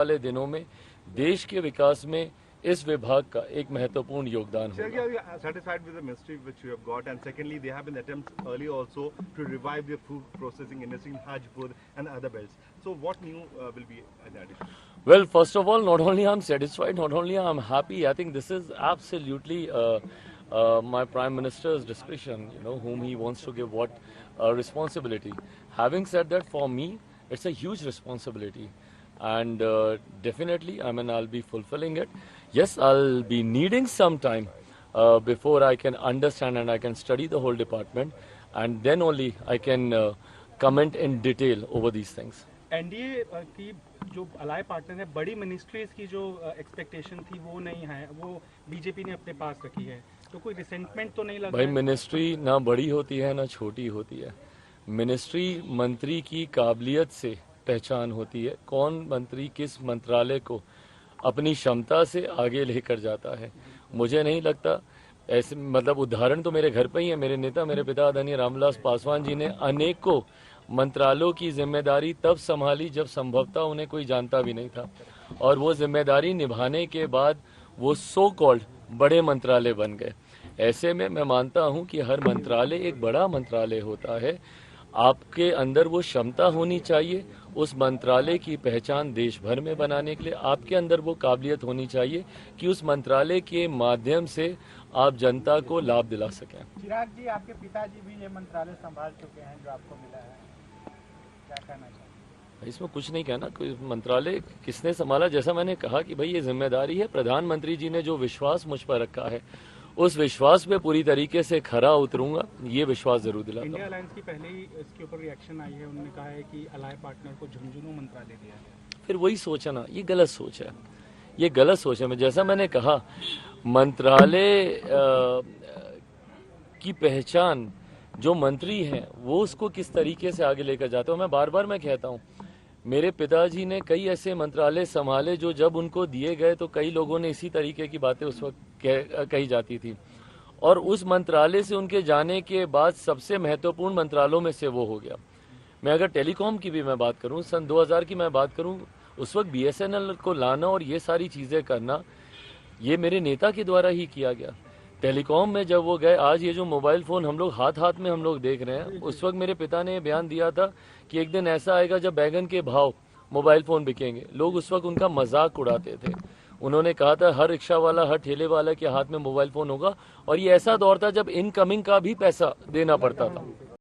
वाले दिनों में देश के विकास में इस विभाग का एक महत्वपूर्ण योगदान होगा। Are you satisfied with the ministry which you have got? And secondly, there have been attempts earlier also to revive the food processing industry in Hajpur and other belts. So what new will be in addition? Well, first of all, not only I'm satisfied, not only I'm happy. I think this is absolutely my Prime Minister's discretion. Whom he wants to give what responsibility. Having said that, for me, it's a huge responsibility, and definitely, I'll be fulfilling it. Yes, I'll be needing some time before I can understand and I can study the whole department, and then only I can comment in detail over these things. NDA की जो अलाय partner है, बड़ी ministries की जो expectation थी वो नहीं है, वो बीजेपी ने अपने पास रखी है, तो कोई रिसेंटमेंट तो नहीं लगा? भाई, मिनिस्ट्री ना बड़ी होती है ना छोटी होती है। मिनिस्ट्री मंत्री की काबिलियत से पहचान होती है, कौन मंत्री किस मंत्रालय को अपनी क्षमता से आगे लेकर जाता है। मुझे नहीं लगता ऐसे, उदाहरण तो मेरे घर पे ही है। मेरे नेता, मेरे पिता आदरणीय रामविलास पासवान जी ने अनेकों मंत्रालयों की जिम्मेदारी तब संभाली जब संभवतः उन्हें कोई जानता भी नहीं था, और वो जिम्मेदारी निभाने के बाद वो सो कॉल्ड बड़े मंत्रालय बन गए। ऐसे में मैं मानता हूं कि हर मंत्रालय एक बड़ा मंत्रालय होता है। आपके अंदर वो क्षमता होनी चाहिए उस मंत्रालय की पहचान देश भर में बनाने के लिए। आपके अंदर वो काबिलियत होनी चाहिए कि उस मंत्रालय के माध्यम से आप जनता को लाभ दिला सकें। चिराग जी, आपके पिताजी भी ये मंत्रालय संभाल चुके हैं जो आपको मिला है, क्या कहना चाहिए? इसमें कुछ नहीं कहना, कोई मंत्रालय किसने संभाला। जैसा मैंने कहा कि भाई ये जिम्मेदारी है, प्रधानमंत्री जी ने जो विश्वास मुझ पर रखा है उस विश्वास पे पूरी तरीके से खरा उतरूंगा, ये विश्वास जरूर दिलाता हूं। इंडिया अलायंस की पहले ही इसके ऊपर रिएक्शन आई है, उन्होंने कहा है कि अलाय पार्टनर को झुंझुनू मंत्रालय दिया है। फिर वही सोच है ना, ये गलत सोच है, ये गलत सोच है। जैसा मैंने कहा, मंत्रालय की पहचान जो मंत्री हैं वो उसको किस तरीके से आगे लेकर जाते हो। मैं बार बार कहता हूं, मेरे पिताजी ने कई ऐसे मंत्रालय संभाले जो जब उनको दिए गए तो कई लोगों ने इसी तरीके की बातें उस वक्त कही जाती थी, और उस मंत्रालय से उनके जाने के बाद सबसे महत्वपूर्ण मंत्रालयों में से वो हो गया। मैं अगर टेलीकॉम की भी मैं बात करूं, सन 2000 की मैं बात करूं, उस वक्त BSNL को लाना और ये सारी चीजें करना, ये मेरे नेता के द्वारा ही किया गया। टेलीकॉम में जब वो गए, आज ये जो मोबाइल फोन हम लोग हाथ हाथ में हम लोग देख रहे हैं, उस वक्त मेरे पिता ने बयान दिया था कि एक दिन ऐसा आएगा जब बैगन के भाव मोबाइल फोन बिकेंगे। लोग उस वक्त उनका मजाक उड़ाते थे। उन्होंने कहा था हर रिक्शा वाला, हर ठेले वाला के हाथ में मोबाइल फोन होगा, और ये ऐसा दौर था जब इनकमिंग का भी पैसा देना पड़ता था।